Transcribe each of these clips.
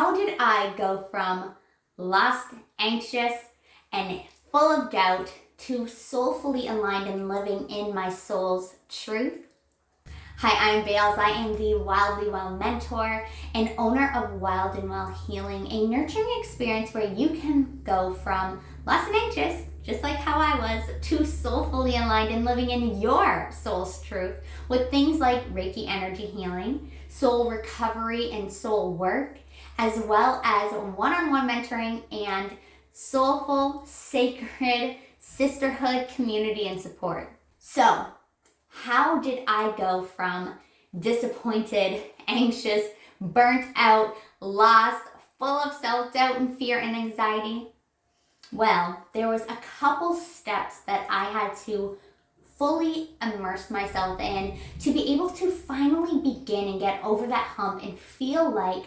How did I go from lost, anxious, and full of doubt to soulfully aligned and living in my soul's truth? Hi, I'm Bales. I am the Wildly Well mentor and owner of Wild and Well Healing, a nurturing experience where you can go from lost and anxious, just like how I was, to soulfully aligned and living in your soul's truth with things like Reiki energy healing, soul recovery and soul work, as well as one-on-one mentoring and soulful, sacred sisterhood, community, and support. So, how did I go from disappointed, anxious, burnt out, lost, full of self-doubt and fear and anxiety? Well, there was a couple steps that I had to fully immerse myself in to be able to finally begin and get over that hump and feel like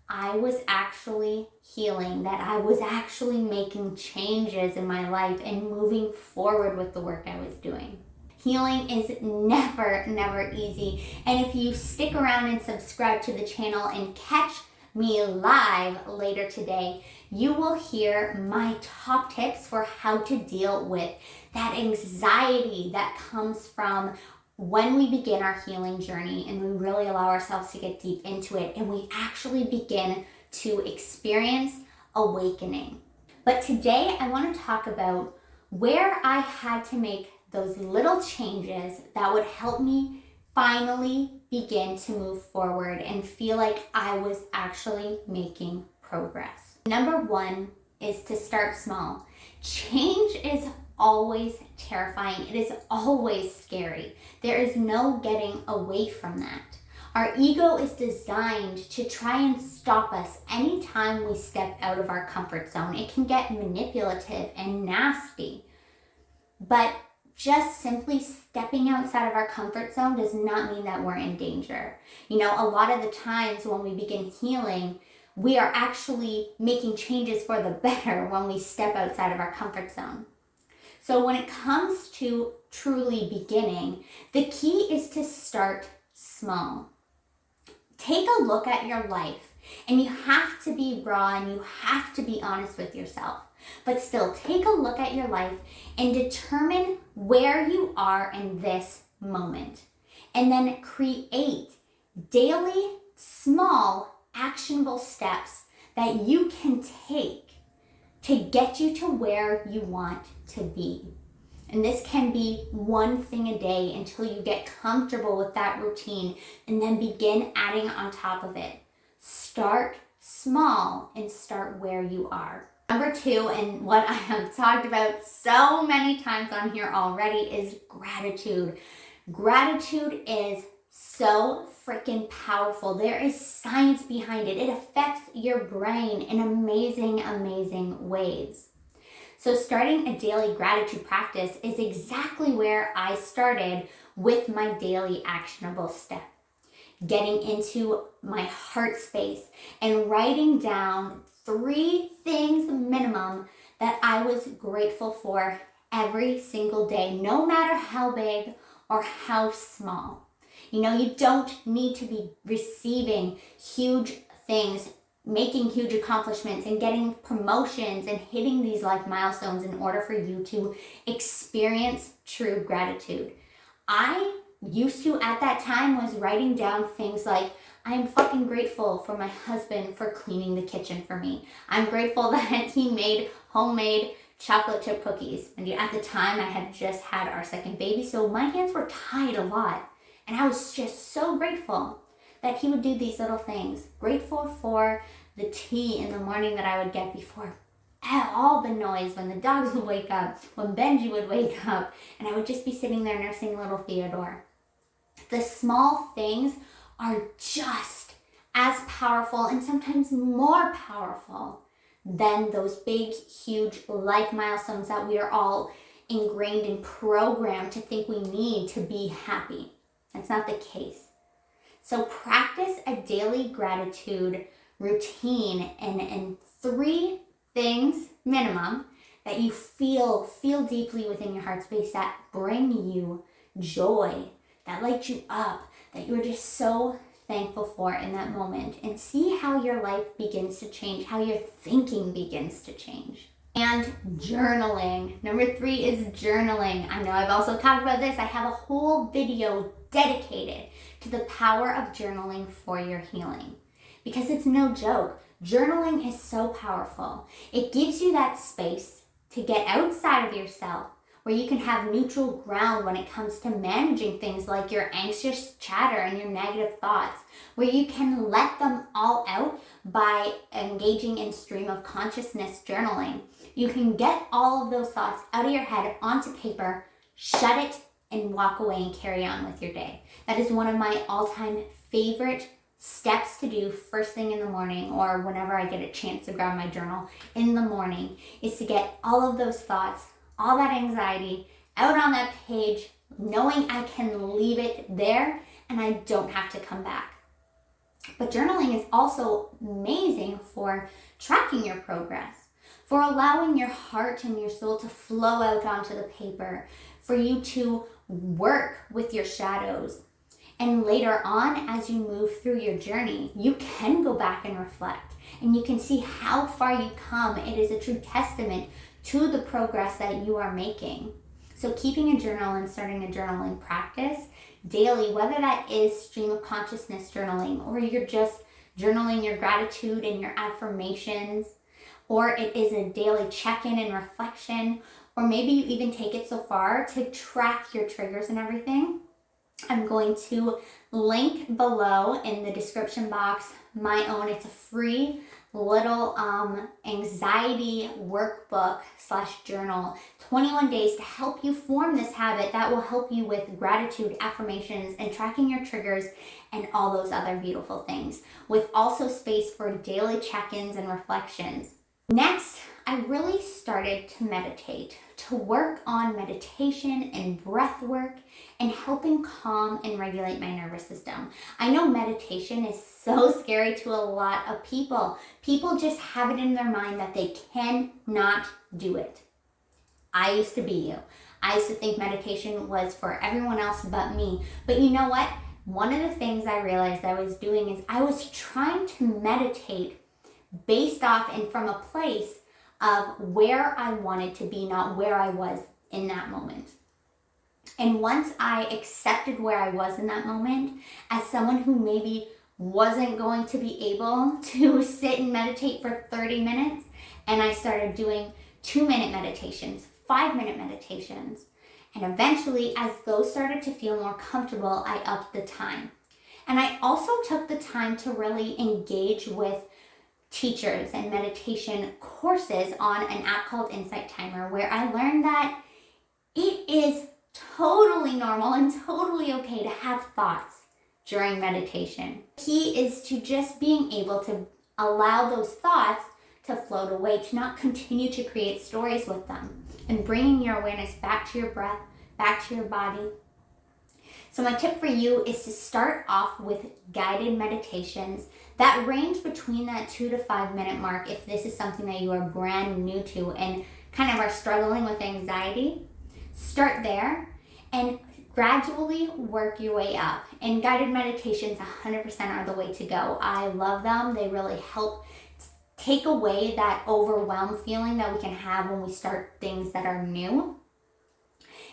I was actually healing, that I was actually making changes in my life and moving forward with the work I was doing. Healing is never easy. And if you stick around and subscribe to the channel and catch me live later today, you will hear my top tips for how to deal with that anxiety that comes from when we begin our healing journey and we really allow ourselves to get deep into it and we actually begin to experience awakening. But today I want to talk about where I had to make those little changes that would help me finally begin to move forward and feel like I was actually making progress. Number one is to start small. Change is always terrifying. It is always scary. There is no getting away from that. Our ego is designed to try and stop us anytime we step out of our comfort zone. It can get manipulative and nasty. But just simply stepping outside of our comfort zone does not mean that we're in danger. You know, a lot of the times when we begin healing, we are actually making changes for the better when we step outside of our comfort zone. So when it comes to truly beginning, the key is to start small. Take a look at your life, and you have to be raw and you have to be honest with yourself. But still, take a look at your life and determine where you are in this moment. And then create daily, small, actionable steps that you can take to get you to where you want to be. And this can be one thing a day until you get comfortable with that routine and then begin adding on top of it. Start small and start where you are. Number two, and what I have talked about so many times on here already, is gratitude. Gratitude is so freaking powerful. There is science behind it. It affects your brain in amazing ways. So starting a daily gratitude practice is exactly where I started with my daily actionable step. Getting into my heart space and writing down 3 things minimum that I was grateful for every single day, no matter how big or how small. You know, you don't need to be receiving huge things, making huge accomplishments and getting promotions and hitting these life milestones in order for you to experience true gratitude. I used to, at that time, was writing down things like, I'm fucking grateful for my husband for cleaning the kitchen for me. I'm grateful that he made homemade chocolate chip cookies. And at the time, I had just had our second baby, so my hands were tied a lot. And I was just so grateful that he would do these little things. Grateful for the tea in the morning that I would get before all the noise, when the dogs would wake up, when Benji would wake up, and I would just be sitting there nursing little Theodore. The small things are just as powerful and sometimes more powerful than those big, huge life milestones that we are all ingrained and programmed to think we need to be happy. That's not the case. So practice a daily gratitude routine and 3 things minimum that you feel deeply within your heart space that bring you joy, that light you up, that you're just so thankful for in that moment, and see how your life begins to change, how your thinking begins to change. And journaling. Number 3 is journaling. I know I've also talked about this. I have a whole video dedicated to the power of journaling for your healing, because it's no joke. Journaling is so powerful. It gives you that space to get outside of yourself, where you can have neutral ground when it comes to managing things like your anxious chatter and your negative thoughts, where you can let them all out by engaging in stream of consciousness journaling. You can get all of those thoughts out of your head onto paper, shut it, and walk away and carry on with your day. That is one of my all-time favorite steps to do first thing in the morning, or whenever I get a chance to grab my journal in the morning, is to get all of those thoughts, all that anxiety out on that page, knowing I can leave it there and I don't have to come back. But journaling is also amazing for tracking your progress, for allowing your heart and your soul to flow out onto the paper, for you to work with your shadows. And later on, as you move through your journey, you can go back and reflect, and you can see how far you come. It is a true testament to the progress that you are making. So keeping a journal and starting a journaling practice daily, whether that is stream of consciousness journaling, or you're just journaling your gratitude and your affirmations, or it is a daily check-in and reflection, or maybe you even take it so far to track your triggers and everything. I'm going to link below in the description box my own. It's a free little anxiety workbook / journal, 21 days to help you form this habit that will help you with gratitude, affirmations, and tracking your triggers and all those other beautiful things, with also space for daily check-ins and reflections. Next, I really started to meditate, to work on meditation and breath work and helping calm and regulate my nervous system. I know meditation is so scary to a lot of people. People just have it in their mind that they cannot do it. I used to be you. I used to think meditation was for everyone else but me. But you know what? One of the things I realized I was doing is I was trying to meditate based off and from a place of where I wanted to be, not where I was in that moment. And once I accepted where I was in that moment as someone who maybe wasn't going to be able to sit and meditate for 30 minutes, and I started doing 2-minute meditations, 5-minute meditations, and eventually as those started to feel more comfortable, I upped the time. And I also took the time to really engage with teachers and meditation courses on an app called Insight Timer, where I learned that it is totally normal and totally okay to have thoughts during meditation. Key is to just being able to allow those thoughts to float away, to not continue to create stories with them, and bringing your awareness back to your breath, back to your body. So my tip for you is to start off with guided meditations that range between that 2 to 5 minute mark if this is something that you are brand new to and kind of are struggling with anxiety. Start there and gradually work your way up. And guided meditations 100% are the way to go. I love them. They really help take away that overwhelmed feeling that we can have when we start things that are new.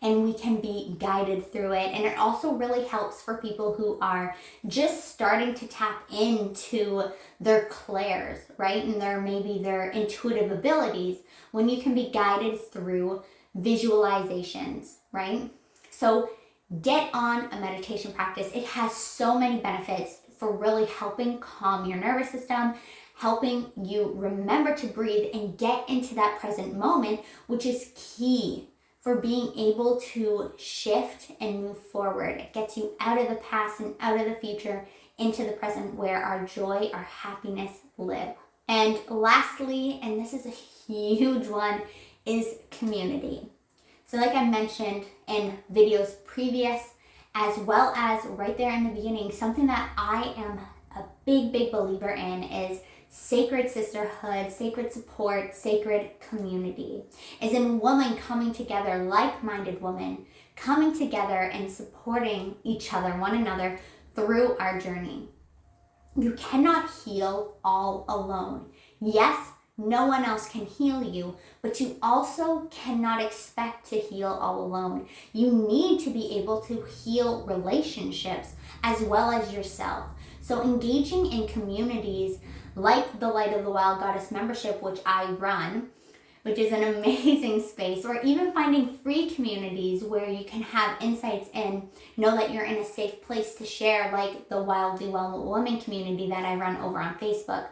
And we can be guided through it. And it also really helps for people who are just starting to tap into their clairs, right? And maybe their intuitive abilities, when you can be guided through visualizations, right? So get on a meditation practice. It has so many benefits for really helping calm your nervous system, helping you remember to breathe and get into that present moment, which is key for being able to shift and move forward. It gets you out of the past and out of the future into the present, where our joy, our happiness live. And lastly, and this is a huge one, is community. So like I mentioned in videos previous, as well as right there in the beginning, something that I am a big believer in is sacred sisterhood, sacred support, sacred community. Is in women coming together, like-minded women coming together and supporting each other, one another, through our journey. You cannot heal all alone. Yes, no one else can heal you, but you also cannot expect to heal all alone. You need to be able to heal relationships as well as yourself. So engaging in communities like the Light of the Wild Goddess membership, which I run, which is an amazing space, or even finding free communities where you can have insights and know that you're in a safe place to share, like the Wildly Well Women community that I run over on Facebook,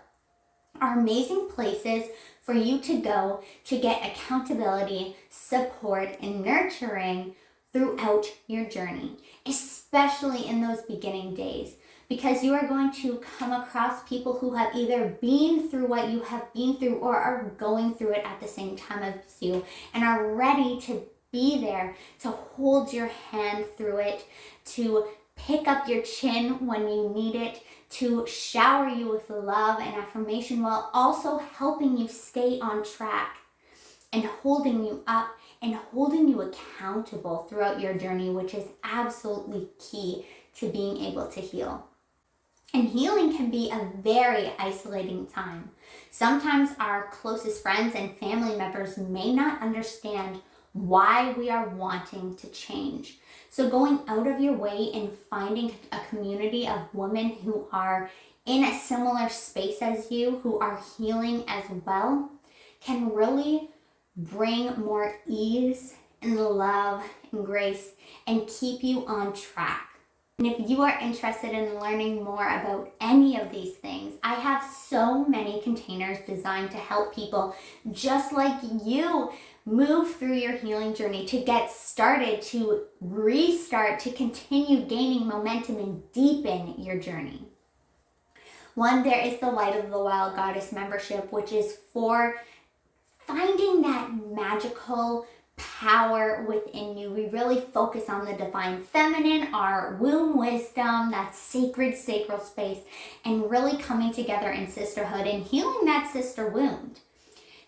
are amazing places for you to go to get accountability, support, and nurturing throughout your journey, especially in those beginning days. Because you are going to come across people who have either been through what you have been through or are going through it at the same time as you and are ready to be there to hold your hand through it, to pick up your chin when you need it, to shower you with love and affirmation while also helping you stay on track and holding you up and holding you accountable throughout your journey, which is absolutely key to being able to heal. And healing can be a very isolating time. Sometimes our closest friends and family members may not understand why we are wanting to change. So going out of your way and finding a community of women who are in a similar space as you, who are healing as well, can really bring more ease and love and grace and keep you on track. And if you are interested in learning more about any of these things, I have so many containers designed to help people just like you move through your healing journey, to get started, to restart, to continue gaining momentum and deepen your journey. One, there is the Light of the Wild Goddess membership, which is for finding that magical power within you. We really focus on the divine feminine, our womb wisdom, that sacred sacral space, and really coming together in sisterhood and healing that sister wound.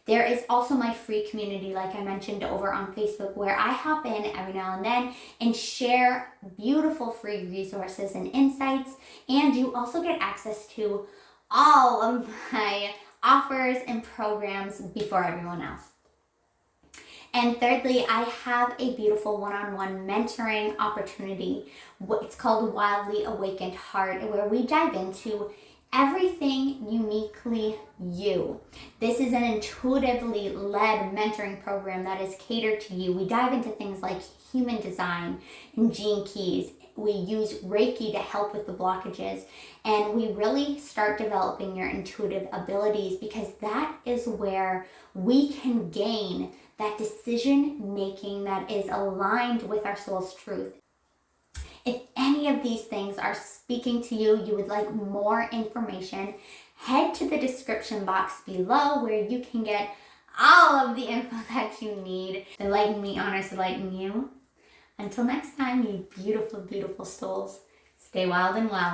There is also my free community, like I mentioned, over on Facebook, where I hop in every now and then and share beautiful free resources and insights. And you also get access to all of my offers and programs before everyone else. And thirdly, I have a beautiful one-on-one mentoring opportunity. It's called Wildly Awakened Heart, where we dive into everything uniquely you. This is an intuitively led mentoring program that is catered to you. We dive into things like human design and gene keys. We use reiki to help with the blockages, and we really start developing your intuitive abilities, because that is where we can gain that decision making that is aligned with our soul's truth. If any of these things are speaking to you, you would like more information, head to the description box below where you can get all of the info that you need. Enlighten me, honors, enlighten you. Until next time, you beautiful, beautiful souls, stay wild and well.